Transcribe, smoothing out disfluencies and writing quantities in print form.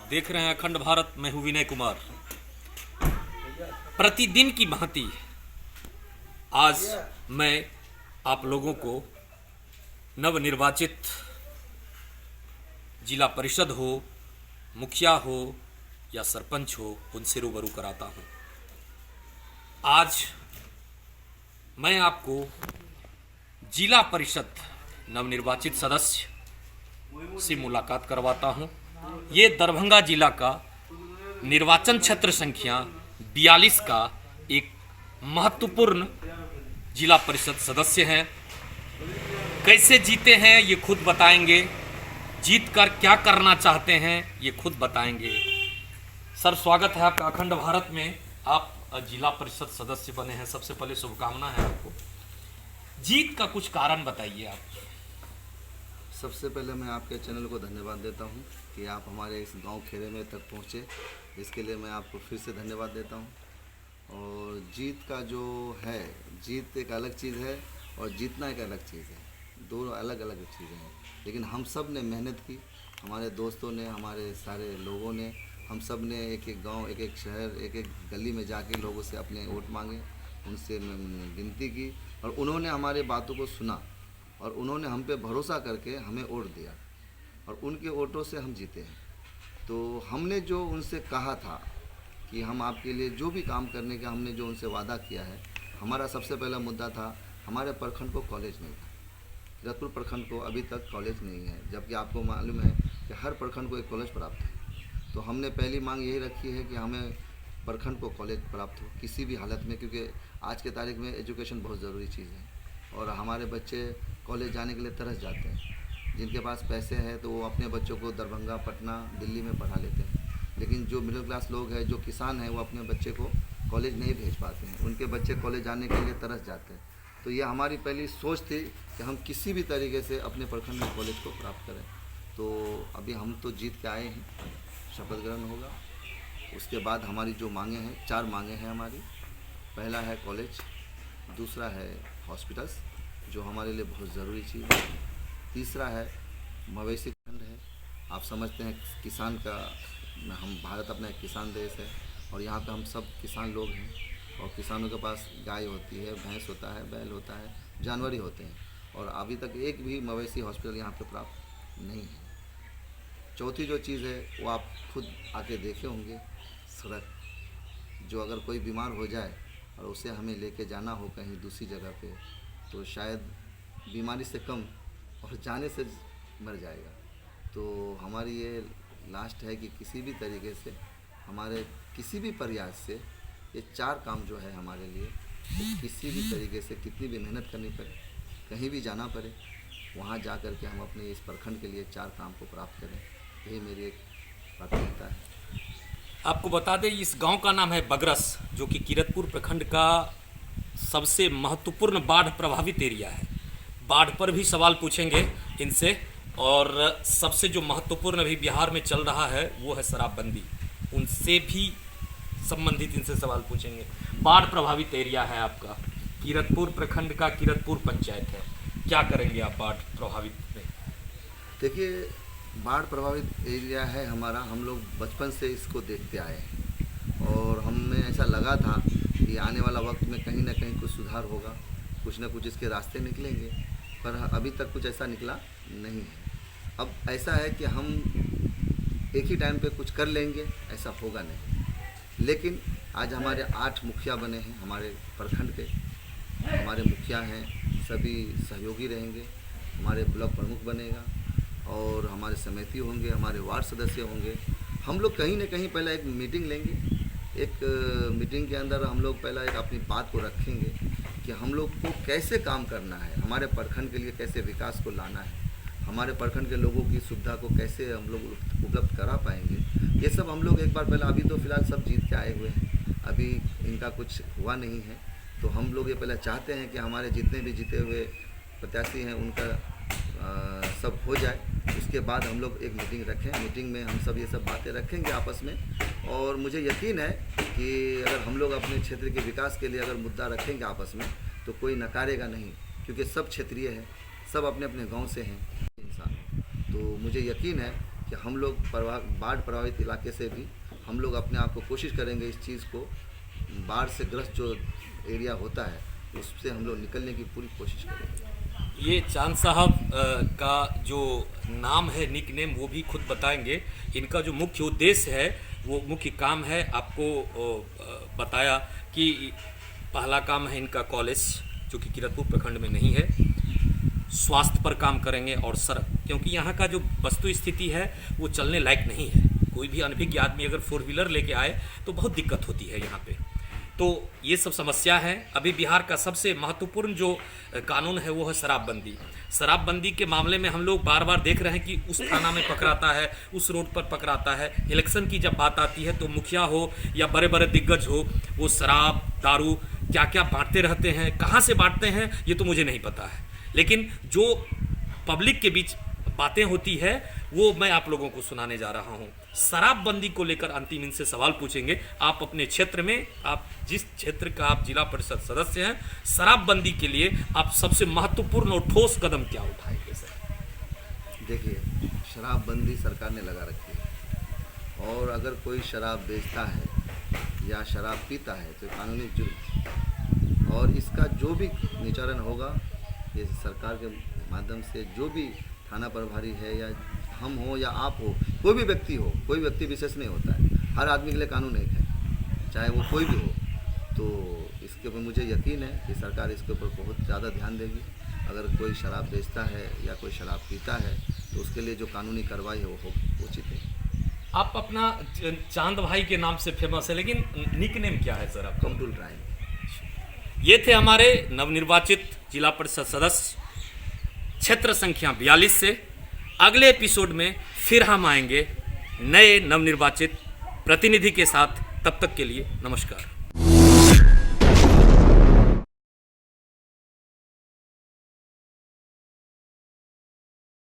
आप देख रहे हैं अखंड भारत। मैं हूं विनय कुमार। प्रतिदिन की भांति आज मैं आप लोगों को नवनिर्वाचित जिला परिषद हो, मुखिया हो या सरपंच हो, उनसे रूबरू कराता हूं। आज मैं आपको जिला परिषद नवनिर्वाचित सदस्य से मुलाकात करवाता हूं। ये दरभंगा जिला का निर्वाचन क्षेत्र संख्या 42 का एक महत्वपूर्ण जिला परिषद सदस्य हैं। कैसे जीते हैं ये खुद बताएंगे, जीत कर क्या करना चाहते हैं ये खुद बताएंगे। सर, स्वागत है आपका अखंड भारत में। आप जिला परिषद सदस्य बने हैं, सबसे पहले शुभकामना है आपको। जीत का कुछ कारण बताइए आप। सबसे पहले मैं आपके चैनल को धन्यवाद देता हूं कि आप हमारे इस गांव खेरे में तक पहुंचे। इसके लिए मैं आपको फिर से धन्यवाद देता हूं। और जीत का जो है, जीत एक अलग चीज़ है और जीतना एक अलग चीज़ है, दोनों अलग अलग चीज़ें हैं। लेकिन हम सब ने मेहनत की, हमारे दोस्तों ने, हमारे सारे लोगों ने, हम सब ने एक एक गांव, एक एक शहर, एक एक गली में जाके लोगों से अपने वोट मांगे, उनसे गिनती की और उन्होंने हमारे बातों को सुना और उन्होंने हम पे भरोसा करके हमें वोट दिया और उनके वोटों से हम जीते हैं। तो हमने जो उनसे कहा था कि हम आपके लिए जो भी काम करने का हमने जो उनसे वादा किया है, हमारा सबसे पहला मुद्दा था, हमारे प्रखंड को कॉलेज नहीं था। कीरतपुर प्रखंड को अभी तक कॉलेज नहीं है, जबकि आपको मालूम है कि हर प्रखंड को एक कॉलेज प्राप्त है। तो हमने पहली मांग यही रखी है कि हमें प्रखंड को कॉलेज प्राप्त हो किसी भी हालत में, क्योंकि आज के तारीख में एजुकेशन बहुत ज़रूरी चीज़ है और हमारे बच्चे कॉलेज जाने के लिए तरस जाते हैं। जिनके पास पैसे हैं तो वो अपने बच्चों को दरभंगा, पटना, दिल्ली में पढ़ा लेते हैं, लेकिन जो मिडिल क्लास लोग हैं, जो किसान हैं, वो अपने बच्चे को कॉलेज नहीं भेज पाते हैं। उनके बच्चे कॉलेज जाने के लिए तरस जाते हैं। तो ये हमारी पहली सोच थी कि हम किसी भी तरीके से अपने प्रखंड में कॉलेज को प्राप्त करें। तो अभी हम तो जीत के आए हैं, शपथ ग्रहण होगा। उसके बाद हमारी जो मांगे हैं, 4 मांगे हैं हमारी। पहला है कॉलेज, दूसरा है हॉस्पिटल्स जो हमारे लिए बहुत ज़रूरी चीज़ है, तीसरा है मवेशी खंड है। आप समझते हैं किसान का, हम भारत अपना एक किसान देश है और यहाँ पे हम सब किसान लोग हैं और किसानों के पास गाय होती है, भैंस होता है, बैल होता है, जानवर ही होते हैं और अभी तक एक भी मवेशी हॉस्पिटल यहाँ पे प्राप्त नहीं है। चौथी जो चीज़ है वो आप खुद आके देखे होंगे, सड़क। जो अगर कोई बीमार हो जाए और उसे हमें लेके जाना हो कहीं दूसरी जगह पे, तो शायद बीमारी से कम और जाने से मर जाएगा। तो हमारी ये लास्ट है कि किसी भी तरीके से, हमारे किसी भी प्रयास से ये 4 काम जो है हमारे लिए, तो किसी भी तरीके से कितनी भी मेहनत करनी पड़े, कहीं भी जाना पड़े, वहाँ जा कर के हम अपने इस प्रखंड के लिए 4 काम को प्राप्त करें, यही मेरी एक प्राथमिकता है। आपको बता दें, इस गांव का नाम है बगरस, जो कि कीरतपुर प्रखंड का सबसे महत्वपूर्ण बाढ़ प्रभावित एरिया है। बाढ़ पर भी सवाल पूछेंगे इनसे, और सबसे जो महत्वपूर्ण अभी बिहार में चल रहा है वो है शराबबंदी, उनसे भी संबंधित इनसे सवाल पूछेंगे। बाढ़ प्रभावित एरिया है आपका, कीरतपुर प्रखंड का कीरतपुर पंचायत है। क्या करेंगे आप बाढ़ प्रभावित में? देखिए, बाढ़ प्रभावित एरिया है हमारा, हम लोग बचपन से इसको देखते आए हैं और हमें ऐसा लगा था कि आने वाला वक्त में कहीं ना कहीं कुछ सुधार होगा, कुछ ना कुछ इसके रास्ते निकलेंगे, पर अभी तक कुछ ऐसा निकला नहीं है। अब ऐसा है कि हम एक ही टाइम पे कुछ कर लेंगे, ऐसा होगा नहीं। लेकिन आज हमारे 8 मुखिया बने हैं हमारे प्रखंड के। हमारे मुखिया हैं, सभी सहयोगी रहेंगे, हमारे ब्लॉक प्रमुख बनेगा और हमारे समिति होंगे, हमारे वार्ड सदस्य होंगे। हम लोग कहीं ना कहीं पहले एक मीटिंग लेंगे। एक मीटिंग के अंदर हम लोग पहला एक अपनी बात को रखेंगे कि हम लोग को कैसे काम करना है, हमारे प्रखंड के लिए कैसे विकास को लाना है, हमारे प्रखंड के लोगों की सुविधा को कैसे हम लोग उपलब्ध करा पाएंगे। ये सब हम लोग एक बार पहले, अभी तो फिलहाल सब जीत के आए हुए हैं, अभी इनका कुछ हुआ नहीं है, तो हम लोग ये पहले चाहते हैं कि हमारे जितने भी जीते हुए प्रत्याशी हैं उनका सब हो जाए। उसके बाद हम लोग एक मीटिंग रखें, मीटिंग में हम सब ये सब बातें रखेंगे आपस में, और मुझे यकीन है कि अगर हम लोग अपने क्षेत्र के विकास के लिए अगर मुद्दा रखेंगे आपस में, तो कोई नकारेगा नहीं, क्योंकि सब क्षेत्रीय है, सब अपने अपने गांव से हैं इंसान। तो मुझे यकीन है कि हम लोग बाढ़ प्रभावित इलाके से भी हम लोग अपने आप को कोशिश करेंगे इस चीज़ को, बाढ़ से ग्रस्त जो एरिया होता है उससे हम लोग निकलने की पूरी कोशिश करेंगे। ये चांद साहब का जो नाम है, निक नेम, वो भी खुद बताएंगे। इनका जो मुख्य उद्देश्य है, वो मुख्य काम है, आपको बताया कि पहला काम है इनका कॉलेज, जो कि किरतपुर प्रखंड में नहीं है। स्वास्थ्य पर काम करेंगे और सड़क, क्योंकि यहाँ का जो वस्तु स्थिति है वो चलने लायक नहीं है। कोई भी अनभिज्ञ आदमी अगर 4 व्हीलर लेके आए तो बहुत दिक्कत होती है यहाँ पे। तो ये सब समस्या है। अभी बिहार का सबसे महत्वपूर्ण जो कानून है वो है शराबबंदी। शराबबंदी के मामले में हम लोग बार बार देख रहे हैं कि उस थाना में पकड़ाता है, उस रोड पर पकड़ाता है। इलेक्शन की जब बात आती है तो मुखिया हो या बड़े बड़े दिग्गज हो, वो शराब दारू क्या क्या बांटते रहते हैं। कहाँ से बांटते हैं ये तो मुझे नहीं पता है, लेकिन जो पब्लिक के बीच बातें होती है वो मैं आप लोगों को सुनाने जा रहा हूँ। शराबबंदी को लेकर अंतिम इनसे सवाल पूछेंगे। आप अपने क्षेत्र में, आप जिस क्षेत्र का आप जिला परिषद सदस्य हैं, शराबबंदी के लिए आप सबसे महत्वपूर्ण और ठोस कदम क्या उठाएंगे सर? देखिए, शराबबंदी सरकार ने लगा रखी है और अगर कोई शराब बेचता है या शराब पीता है तो कानूनी जुर्म, और इसका जो भी निचारण होगा ये सरकार के माध्यम से, जो भी थाना प्रभारी है या हम हो या आप हो, कोई भी व्यक्ति हो, कोई व्यक्ति विशेष नहीं होता है, हर आदमी के लिए कानून एक है, चाहे वो कोई भी हो। तो इसके ऊपर मुझे यकीन है कि सरकार इसके ऊपर बहुत ज़्यादा ध्यान देगी। अगर कोई शराब बेचता है या कोई शराब पीता है तो उसके लिए जो कानूनी कार्रवाई है वो उचित है। आप अपना चांद भाई के नाम से फेमस है, लेकिन निक नेम क्या है सर आपका? कमटुल राय। ये थे हमारे नवनिर्वाचित जिला परिषद सदस्य क्षेत्र संख्या 42 से। अगले एपिसोड में फिर हम आएंगे नए नवनिर्वाचित प्रतिनिधि के साथ। तब तक के लिए नमस्कार।